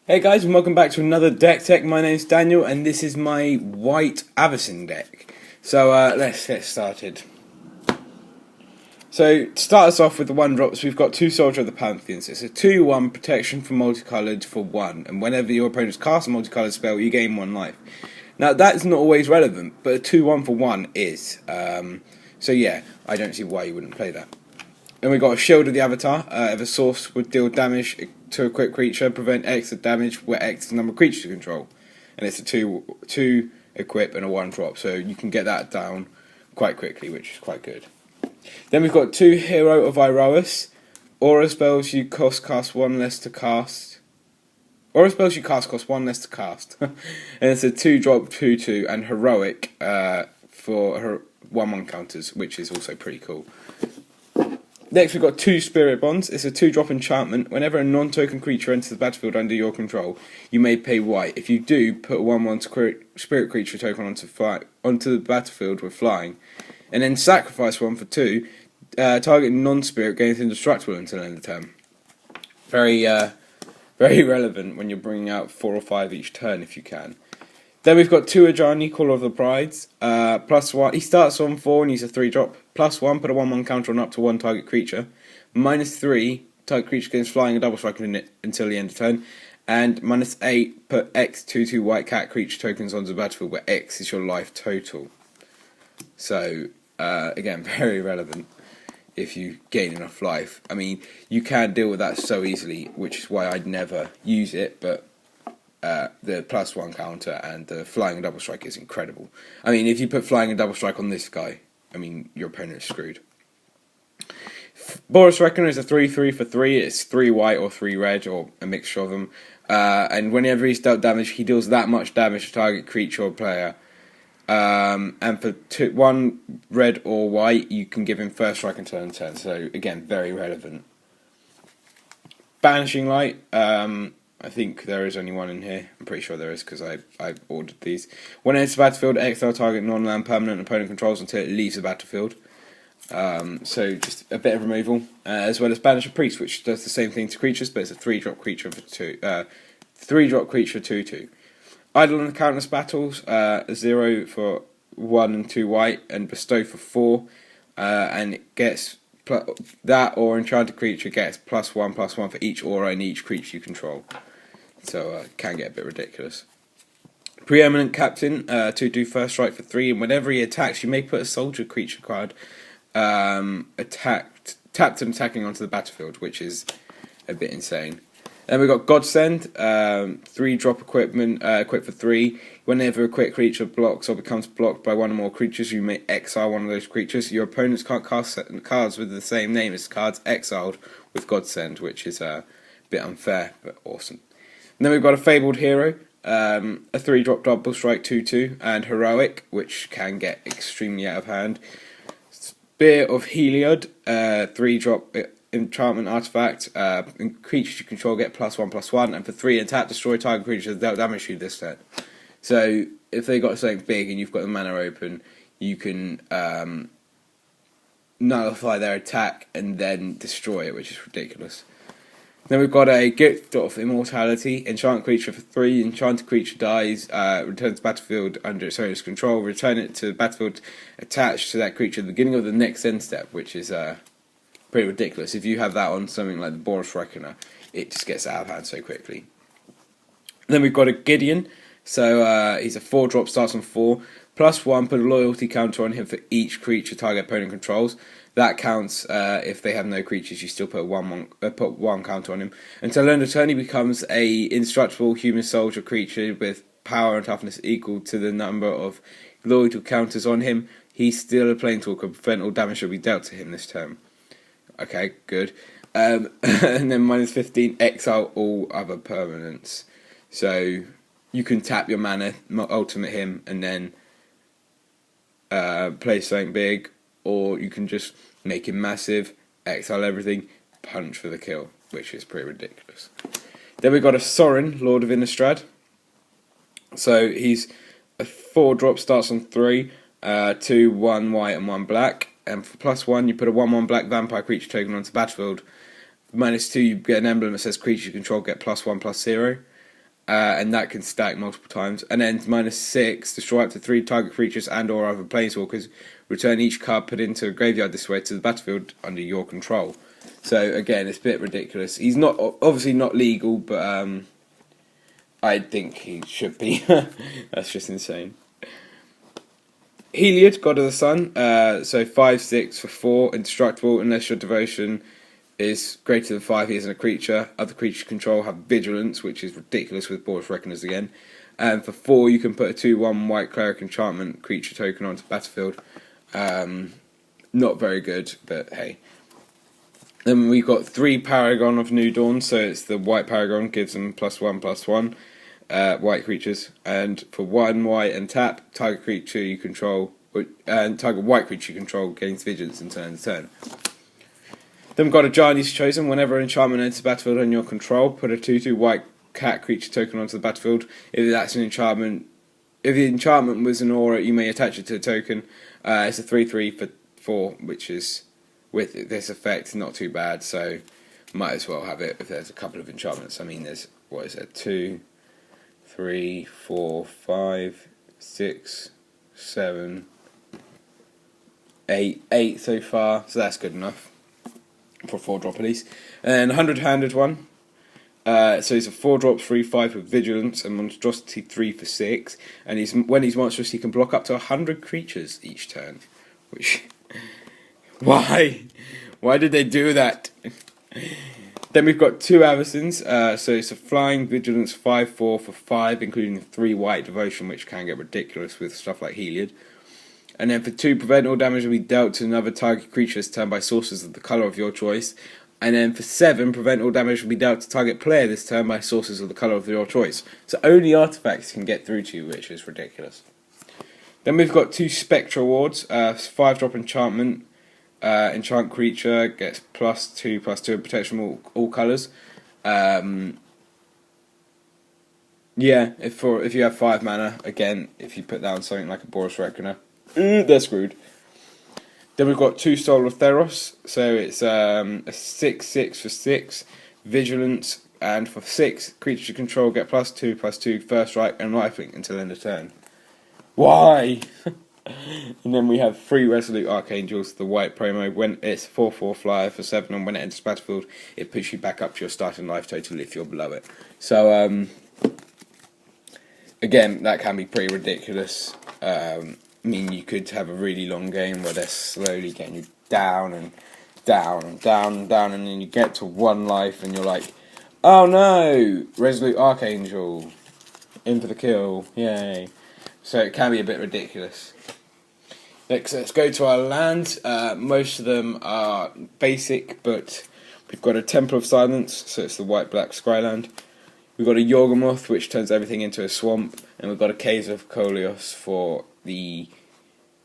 Hey guys, and welcome back to another deck tech. My name's Daniel, and this is my white Avacyn deck. So let's get started. So to start us off with the 1-drops, we've got 2 Soldier of the Pantheons. It's a 2/1 protection from multicoloured for 1, and whenever your opponents cast a multicoloured spell, you gain 1 life. Now that's not always relevant, but a 2/1 for 1 is. So yeah, I don't see why you wouldn't play that. Then we've got a Shield of the Avatar. If a source would deal damage to a quick creature, prevent X of damage where X is the number of creatures you control. And it's a 2 equip and a 1-drop, so you can get that down quite quickly, which is quite good. Then we've got 2 Hero of Iroas. Aura spells you cost 1 less to cast. Aura spells you cast cost 1 less to cast. And it's a 2-drop 2/2 and Heroic for her 1/1 counters, which is also pretty cool. Next we've got 2 Spirit Bonds. It's a 2-drop enchantment. Whenever a non-token creature enters the battlefield under your control, you may pay white. If you do, put a 1/1 spirit creature token onto the battlefield with flying. And then sacrifice 1 for 2. Target non-spirit gains indestructible until end of turn. Very relevant when you're bringing out 4 or 5 each turn if you can. Then we've got 2 Ajani, Caller of the Brides. +1. He starts on 4 and he's a 3-drop. +1, put a 1/1 counter on up to 1 target creature. -3, target creature gains flying and double strike until the end of turn. And -8, put X 2/2 white cat creature tokens onto the battlefield where X is your life total. So, again, very relevant if you gain enough life. I mean, you can deal with that so easily, which is why I'd never use it, but the +1 counter and the flying and double strike is incredible. I mean, if you put flying and double strike on this guy, I mean, your opponent is screwed. Boros Reckoner is a 3/3 for 3. It's 3 white or 3 red, or a mixture of them. And whenever he's dealt damage, he deals that much damage to target creature or player. And for 1 red or white, you can give him first strike until end turn. So again, very relevant. Banishing Light. I think there is only one in here. I'm pretty sure there is because I ordered these. When it enters the battlefield, exile target non-land permanent opponent controls until it leaves the battlefield. So just a bit of removal, as well as Banish a Priest, which does the same thing to creatures, but it's a 3-drop creature for 2. 3-drop creature 2/2. Idle and countless battles. 0 for 1 and 2 white, and bestow for 4, and it gets that or enchanted creature gets +1/+1 for each aura and each creature you control. So it can get a bit ridiculous. Preeminent Captain, 2/2 first strike for 3, and whenever he attacks, you may put a soldier creature card tapped and attacking onto the battlefield, which is a bit insane. Then we've got Godsend, 3-drop equipment, equipped for 3. Whenever a quick creature blocks or becomes blocked by 1 or more creatures, you may exile 1 of those creatures. Your opponents can't cast cards with the same name as cards exiled with Godsend, which is a bit unfair, but awesome. And then we've got a Fabled Hero, a 3-drop double strike 2/2, and Heroic, which can get extremely out of hand. Spear of Heliod, 3-drop enchantment artifact. Creatures you control get +1/+1, and for 3, attack, destroy target creatures that damage you this turn. So if they got something big and you've got the mana open, you can nullify their attack and then destroy it, which is ridiculous. Then we've got a Gift of Immortality, enchant creature for 3, enchanted creature dies, returns to battlefield under its owner's control, return it to the battlefield attached to that creature at the beginning of the next end step, which is pretty ridiculous. If you have that on something like the Boros Reckoner, it just gets out of hand so quickly. Then we've got a Gideon, so he's a 4-drop, starts on 4, +1, put a loyalty counter on him for each creature target opponent controls. That counts if they have no creatures. You still put put 1 counter on him. Until end of turn, he becomes a indestructible human soldier creature with power and toughness equal to the number of loyalty counters on him. He's still a planeswalker. Prevent all damage will be dealt to him this turn. Okay, good. And then -15, exile all other permanents. So you can tap your mana, ultimate him, and then play something big, or you can just make him massive, exile everything, punch for the kill, which is pretty ridiculous. Then we've got a Sorin, Lord of Innistrad. So he's a 4-drop, starts on 3, 2, 1 white and 1 black. And for +1, you put a 1/1 black vampire creature token onto the battlefield. -2, you get an emblem that says creature you control get +1/+0. and that can stack multiple times. And then -6, destroy up to 3 target creatures and or other planeswalkers. Return each card put into a graveyard this way to the battlefield under your control. So again, it's a bit ridiculous. He's not obviously not legal, but I think he should be. That's just insane. Heliod, God of the Sun. So 5/6 for 4, indestructible unless your devotion is greater than 5. He isn't a creature. Other creatures you control have vigilance, which is ridiculous with Boros Reckoners again. And for 4, you can put a 2/1 white cleric enchantment creature token onto the battlefield. Not very good, but hey. Then we've got 3 Paragon of New Dawn, so it's the white Paragon, gives them +1/+1, white creatures. And for 1 white and tap, target creature you control, and target white creature you control gains vigilance until end of turn. Then we've got a Giant East Chosen. Whenever an enchantment enters the battlefield on your control, put a 2/2 white cat creature token onto the battlefield. If that's an enchantment, if the enchantment was an aura, you may attach it to a token. It's a 3/3 for 4, which is, with this effect, not too bad, so might as well have it if there's a couple of enchantments. I mean, there's, 2, 3, 4, 5, 6, 7, 8 so far, so that's good enough for 4-drop at least. And 100-handed one. So he's a 4-drop 3/5 with vigilance and monstrosity 3 for 6. And when he's monstrous, he can block up to 100 creatures each turn. Which, why? Why did they do that? Then we've got 2 Avacyns. So it's a flying vigilance 5/4 for 5, including 3 white devotion, which can get ridiculous with stuff like Heliod. And then for 2, prevent all damage will be dealt to another target creature this turn by sources of the colour of your choice. And then for 7, prevent all damage will be dealt to target player this turn by sources of the colour of your choice. So only artifacts can get through to you, which is ridiculous. Then we've got 2 Spectral Wards. 5-drop enchantment. Enchant creature gets +2/+2 and protection from all colours. Yeah, if you have 5 mana, again, if you put down something like a Boros Reckoner, they're screwed. Then we've got 2 Soul of Theros, so it's a 6/6 for 6, vigilance, and for 6, creatures you control get +2/+2, first strike, and lifelink until end of turn. Why? And then we have 3 Resolute Archangels, the white promo. When it's 4/4 flyer for 7, and when it enters battlefield, it puts you back up to your starting life total if you're below it. So, again, that can be pretty ridiculous. I mean, you could have a really long game where they're slowly getting you down and down and down and down, and then you get to 1 life and you're like, oh no, Resolute Archangel, in for the kill, yay. So it can be a bit ridiculous. Next, let's go to our lands. Most of them are basic, but we've got a Temple of Silence, so it's the white-black Scryland. We've got a Yawgmoth, which turns everything into a swamp, and we've got a Caves of Kolios for the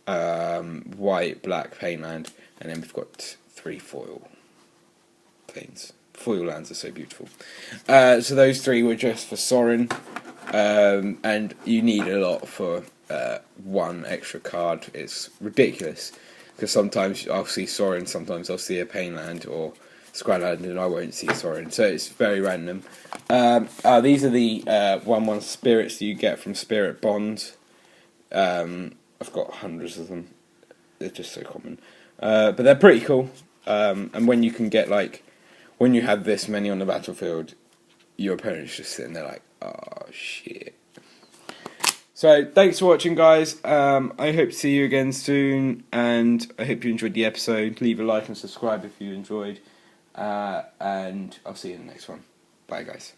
white-black Painland, and then we've got 3 foil planes. Foil lands are so beautiful. So those 3 were just for Sorin, and you need a lot for 1 extra card. It's ridiculous, because sometimes I'll see Sorin, sometimes I'll see a Painland or Scryland, and I won't see Sorin, so it's very random. These are the 1/1 spirits that you get from Spirit Bonds. I've got hundreds of them. They're just so common, but they're pretty cool. And when you can get, like, when you have this many on the battlefield, your opponent's just sitting there like, oh shit. So thanks for watching, guys. I hope to see you again soon, and I hope you enjoyed the episode. Leave a like and subscribe if you enjoyed. And I'll see you in the next one. Bye, guys.